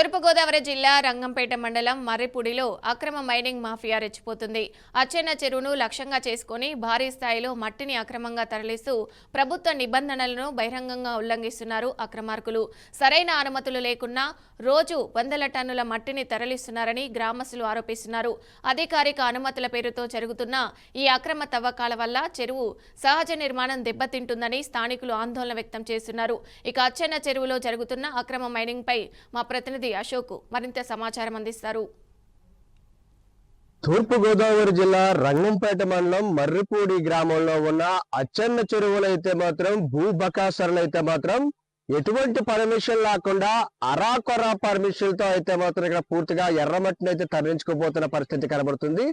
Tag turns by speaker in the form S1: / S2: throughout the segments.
S1: తూర్పుగోదావరి జిల్లా రంగంపేట మండలం మర్రిపూడిలో అక్రమ మైనింగ్ మాఫియా రెచ్చిపోతుంది. అచ్చెన్న చెరువును లక్ష్యంగా చేసుకుని భారీ స్థాయిలో మట్టిని అక్రమంగా తరలిస్తూ ప్రభుత్వ నిబంధనలను బహిరంగంగా ఉల్లంఘిస్తున్నారు అక్రమార్కులు. సరైన అనుమతులు లేకున్నా రోజు వందల టన్నుల మట్టిని తరలిస్తున్నారని గ్రామస్తులు ఆరోపిస్తున్నారు. అధికారిక అనుమతుల పేరుతో జరుగుతున్న ఈ అక్రమ తవ్వకాల వల్ల చెరువు సహజ నిర్మాణం దెబ్బతింటుందని స్థానికులు ఆందోళన వ్యక్తం చేస్తున్నారు. ఇక అచ్చెన్న చెరువులో జరుగుతున్న అక్రమ మైనింగ్ పై మా ప్రతినిధి అశోక్ మరింత సమాచారం అందిస్తారు.
S2: తూర్పు గోదావరి జిల్లా రంగంపేట మండలం మర్రిపూడి గ్రామంలో ఉన్న అచ్చెన్న చెరువులైతే మాత్రం భూబకాసరులైతే మాత్రం ఎటువంటి పర్మిషన్ లేకుండా అరాకొరా పర్మిషన్ తో అయితే మాత్రం ఇక్కడ పూర్తిగా ఎర్రమట్టిని అయితే తరలించుకోబోతున్న పరిస్థితి కనబడుతుంది.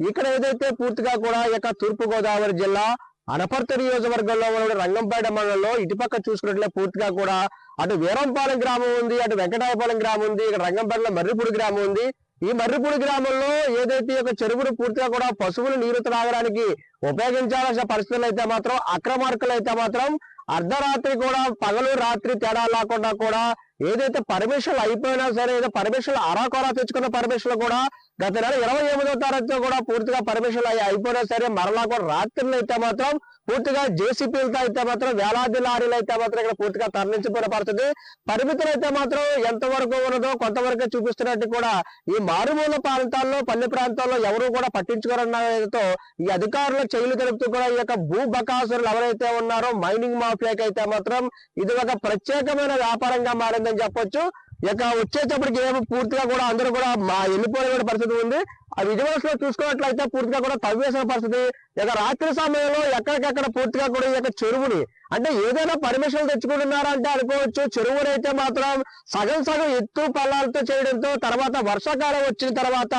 S2: ఇక్కడ ఏదైతే పూర్తిగా కూడా ఇక తూర్పు గోదావరి జిల్లా అనపర్తి నియోజకవర్గంలో ఉన్న రంగంపేట మండలంలో ఇటుపక్క చూసుకున్నట్లే పూర్తిగా కూడా అటు వీరంపాలెం గ్రామం ఉంది, అటు వెంకటాయపాలెం గ్రామం ఉంది, ఇక్కడ రంగంపేటలో మర్రిపూడి గ్రామం ఉంది. ఈ మర్రిపూడి గ్రామంలో ఏదైతే ఒక చెరువును పూర్తిగా కూడా పశువులు నీరు త్రాగడానికి ఉపయోగించాల్సిన పరిస్థితులు అయితే మాత్రం అక్రమార్కులు అయితే మాత్రం అర్ధరాత్రి కూడా పగలు రాత్రి తేడా లేకుండా కూడా ఏదైతే పర్మిషన్లు అయిపోయినా సరే ఏదో పర్మిషన్లు అరాకొరా తెచ్చుకున్న పర్మిషన్లు కూడా గత నెల 28వ తారీఖుతో కూడా పూర్తిగా పర్మిషన్లు అయిపోయినా సరే మరలా కూడా రాత్రులు అయితే మాత్రం పూర్తిగా జేసీపీలతో అయితే మాత్రం వేలాది లారీలు అయితే మాత్రం ఇక్కడ పూర్తిగా తరలించిపోయిన పరిస్థితి. పరిమితులు అయితే మాత్రం ఎంతవరకు ఉన్నదో కొంతవరకు చూపిస్తున్నట్టు కూడా ఈ మారుమూల ప్రాంతాల్లో పల్లె ప్రాంతాల్లో ఎవరు కూడా పట్టించుకోరన్నతో ఈ అధికారుల చెయ్యిలు తెలుపుతూ కూడా ఈ యొక్క భూ బకాసురులు ఎవరైతే ఉన్నారో మైనింగ్ మాఫియాకి అయితే మాత్రం ఇది ఒక ప్రత్యేకమైన వ్యాపారంగా మారిందని చెప్పొచ్చు. ఇక వచ్చేటప్పటికి ఏమో పూర్తిగా కూడా అందరూ కూడా వెళ్ళిపోయిన పరిస్థితి ఉంది. ఆ విజువల్స్ లో చూసుకున్నట్లయితే పూర్తిగా కూడా తవ్వేసిన పరిస్థితి. ఇక రాత్రి సమయంలో ఎక్కడికెక్కడ పూర్తిగా కూడా ఈ యొక్క చెరువుని అంటే ఏదైనా పర్మిషన్ తెచ్చుకుంటున్నారా అంటే అనుకోవచ్చు. చెరువుని అయితే మాత్రం సగం సగం ఎత్తు పల్లాలతో చేయడంతో తర్వాత వర్షాకాలం వచ్చిన తర్వాత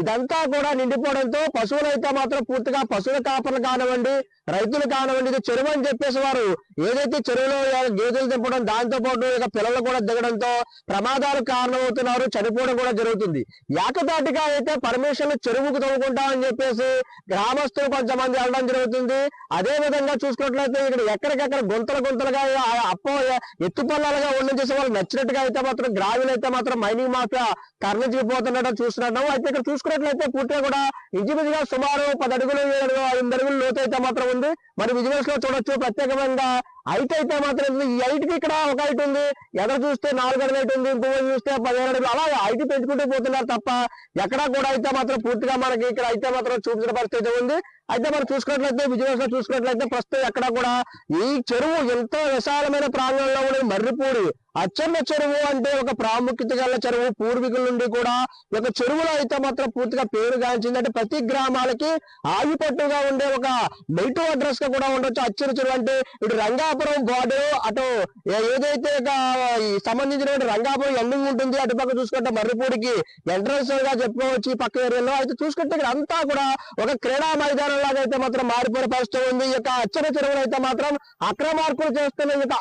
S2: ఇదంతా కూడా నిండిపోవడంతో పశువులు అయితే మాత్రం పూర్తిగా పశువుల కాపర్లు కానివ్వండి, రైతులు కానివ్వండి, ఇది చెరువు అని చెప్పేసి వారు ఏదైతే చెరువులో గేదెలు దింపడం దాంతో పాటు ఇక పిల్లలు కూడా దిగడంతో ప్రమాదాలు కారణమవుతున్నారు, చనిపోవడం కూడా జరుగుతుంది. ఏకదాటిగా అయితే పర్మిషన్లు చెరువుకు తవ్వుకుంటామని చెప్పేసి గ్రామస్తులు కొంతమంది వెళ్ళడం జరుగుతుంది. అదే విధంగా చూసుకున్నట్లయితే ఇక్కడ ఎక్కడికెక్కడ గుంతలుగా ఎత్తు పల్లాలుగా చేసే వాళ్ళు నచ్చినట్టుగా అయితే మాత్రం గ్రావీలు అయితే మాత్రం మైనింగ్ మాఫియా తరలించిపోతున్నట్టు చూస్తున్నాం. అయితే ఇక్కడ చూసుకున్నట్లయితే పూర్తిగా కూడా ఇంచుమించుగా సుమారు 10 అడుగులు 5 అడుగులు లోతు అయితే మాత్రం ఉంది. మరి విజువల్స్ లో చూడొచ్చు ప్రత్యేకమైన హైట్ అయితే మాత్రం ఈ హైట్ కి ఇక్కడ ఒక హైట్ ఉంది, ఎదురు చూస్తే 4 అడుగులు హైట్ ఉంది, ఇంకో చూస్తే 17 అడుగులు, అలా హైట్ పెంచుకుంటూ పోతున్నారు తప్ప ఎక్కడా కూడా అయితే మాత్రం పూర్తిగా మనకి ఇక్కడ అయితే మాత్రం చూపించిన పరిస్థితి ఉంది. అయితే మనం చూసుకున్నట్లయితే విజువల్స్ లో చూసుకున్నట్లయితే ప్రస్తుతం ఎక్కడ కూడా ఈ చెరువు ఎంతో విశాలమైన ప్రాంగణంలో ఉన్న మర్రిపూడి అచ్చెన్న చెరువు అంటే ఒక ప్రాముఖ్యత గల చెరువు. పూర్వీకుల నుండి కూడా ఒక చెరువులో అయితే మాత్రం పూర్తిగా పేరుగాంచింది. అంటే ప్రతి గ్రామాలకి ఆగిపట్టుగా ఉండే ఒక నెగిటివ్ అడ్రస్ గా కూడా ఉండొచ్చు అచ్చెన్న చెరువు అంటే. ఇటు రంగాపురం బోర్డర్ అటు ఏదైతే సంబంధించిన రంగాపురం ఎండింగ్ ఉంటుంది, అటు పక్క చూసుకుంటే మర్రిపూడికి ఎంట్రన్స్ గా చెప్పుకోవచ్చు ఈ పక్క ఏరియాలో. అయితే చూసుకుంటే ఇక్కడ అంతా కూడా ఒక క్రీడా మైదానం లాగా అయితే మాత్రం మారిపోయిన పరిస్థితి ఉంది. ఈ యొక్క అచ్చెన్న చెరువులు అయితే మాత్రం అక్రమార్కులు చేస్తున్న ఈ యొక్క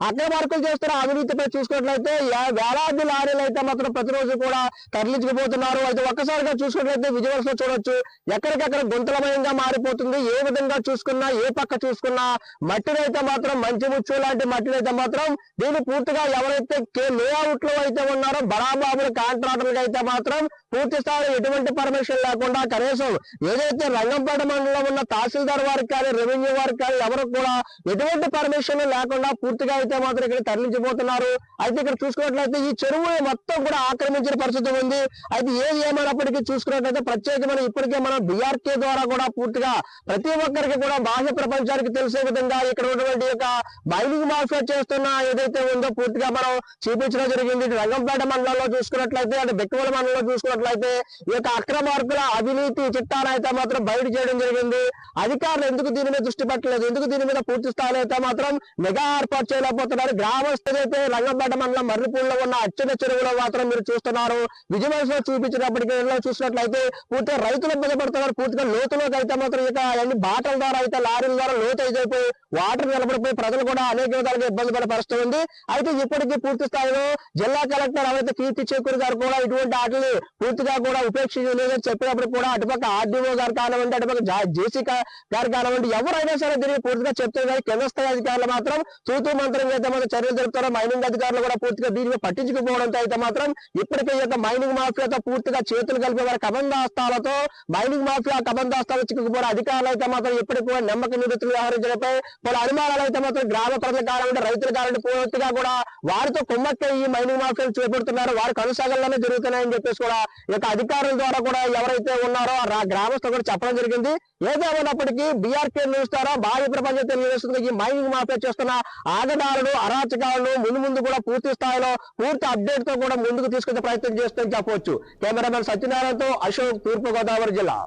S2: అక్రమార్కులు చేస్తున్న అవినీతిపై చూసుకున్నట్లయితే వేలాది లారీలు అయితే మాత్రం ప్రతిరోజు కూడా తరలించుకుపోతున్నారు. అయితే ఒక్కసారిగా చూసుకున్నట్లయితే విజువల్స్ లో చూడొచ్చు ఎక్కడికెక్కడ గుంతలమయంగా మారిపోతుంది. ఏ విధంగా చూసుకున్నా ఏ పక్క చూసుకున్నా మట్టిని అయితే మాత్రం మంచి ముచ్చు లాంటి మట్టిని అయితే మాత్రం దీన్ని పూర్తిగా ఎవరైతే లేఅవుట్ లో అయితే ఉన్నారో బడాబాబుల కాంట్రాక్టర్లకు అయితే మాత్రం పూర్తి స్థాయిలో ఎటువంటి పర్మిషన్ లేకుండా కనీసం ఏదైతే రంగంపేట మండలంలో ఉన్న తహసీల్దార్ వారికి కానీ రెవెన్యూ వారికి కానీ ఎవరు కూడా ఎటువంటి పర్మిషన్ లేకుండా పూర్తిగా అయితే మాత్రం ఇక్కడ తరలించిపోతున్నారు. అయితే ఇక్కడ చూసుకున్నట్లయితే ఈ చెరువు మొత్తం కూడా ఆక్రమించిన పరిస్థితి ఉంది. అయితే ఏమైనప్పటికీ చూసుకున్నట్లయితే ప్రత్యేకమైన ఇప్పటికే మనం బీఆర్కే ద్వారా కూడా పూర్తిగా ప్రతి ఒక్కరికి కూడా బాహ్య ప్రపంచానికి తెలిసే విధంగా ఇక్కడ ఉన్నటువంటి యొక్క మైనింగ్ మాఫియా చేస్తున్న ఏదైతే ఉందో పూర్తిగా మనం చూపించడం జరిగింది. రంగంపేట మండలంలో చూసుకున్నట్లయితే అంటే బెక్కవల మండలంలో చూసుకున్నట్లయితే ఈ యొక్క అక్రమార్కుల అవినీతి చిట్టాను అయితే మాత్రం బయట చేయడం జరిగింది. అధికారులు ఎందుకు దీని మీద దృష్టి పెట్టలేదు, ఎందుకు దీని మీద పూర్తి స్థాయిలో అయితే మాత్రం నిఘా ఏర్పాటు చేయలేకపోతున్నారు. గ్రామస్తులైతే రంగంపేట మండలం మర్రిపూడిలో ఉన్న అచ్చెన్న చెరువులో మాత్రం మీరు చూస్తున్నారు. విజువల్స్ లో చూపించినప్పటికీ చూసినట్లయితే పూర్తిగా రైతులు ఇబ్బంది పడుతున్నారు. పూర్తిగా లోతులోకి అయితే మాత్రం ఇక అన్ని బాటల ద్వారా అయితే లారీల ద్వారా లోతు అయిపోయి వాటర్ నిలబడిపోయి ప్రజలు కూడా అనేక విధాలుగా ఇబ్బంది పడే పరిస్థితి ఉంది. అయితే ఇప్పటికీ పూర్తి స్థాయిలో జిల్లా కలెక్టర్ ఎవరైతే కీర్తి చేకూరి గారు కూడా ఇటువంటి వాటిని పూర్తిగా కూడా ఉపేక్షించలేదని చెప్పినప్పుడు కూడా అటుపక్క ఆర్డీఓ గారు కానివ్వండి, అటుపక్క జేసీ గారు కానివ్వండి ఎవరైనా సరే దీనికి పూర్తిగా చెప్తే కానీ కింద స్థాయి అధికారులు మాత్రం తూతూ మంత్రం అయితే మాత్రం చర్యలు జరుపుతున్నారు. కూడా మైనింగ్ అధికారులు కూడా పూర్తిగా దీనిని పట్టించుకుపోవడంతో అయితే మాత్రం ఇప్పటికే ఈ యొక్క మైనింగ్ మాఫియాతో పూర్తిగా చేతులు కలిపి వారి కబంధాస్తాలతో మైనింగ్ మాఫియా కబంధాస్తాలు చిక్కుకుపోయిన అధికారులు అయితే మాత్రం ఇప్పటికి కూడా నమ్మక నిరుతులు వ్యవహరించడంపై పలు అనుమానాలు అయితే మాత్రం గ్రామ ప్రజల కారణం రైతుల కారణం పూర్తిగా కూడా వారితో కుమ్మక్క ఈ మైనింగ్ మాఫియాలు చేపడుతున్నారు, వారి కొనసాగల్లోనే జరుగుతున్నాయని చెప్పేసి కూడా ఈ యొక్క అధికారుల ద్వారా కూడా ఎవరైతే ఉన్నారో ఆ గ్రామస్తులు కూడా చెప్పడం జరిగింది. ఏదేమైనప్పటికీ బీఆర్కే న్యూస్ ద్వారా భారీ ప్రపంచం తెలియజేస్తుంది ఈ మైనింగ్ మాఫియా చేస్తున్న ఆగడాలను అరాచకాలను ముందు కూడా పూర్తి స్థాయిలో పూర్తి అప్డేట్ తో కూడా ముందుకు తీసుకునే ప్రయత్నం చేస్తుందని చెప్పవచ్చు. కెమెరామెన్ సత్యనారాయణతో అశోక్, తూర్పు గోదావరి జిల్లా.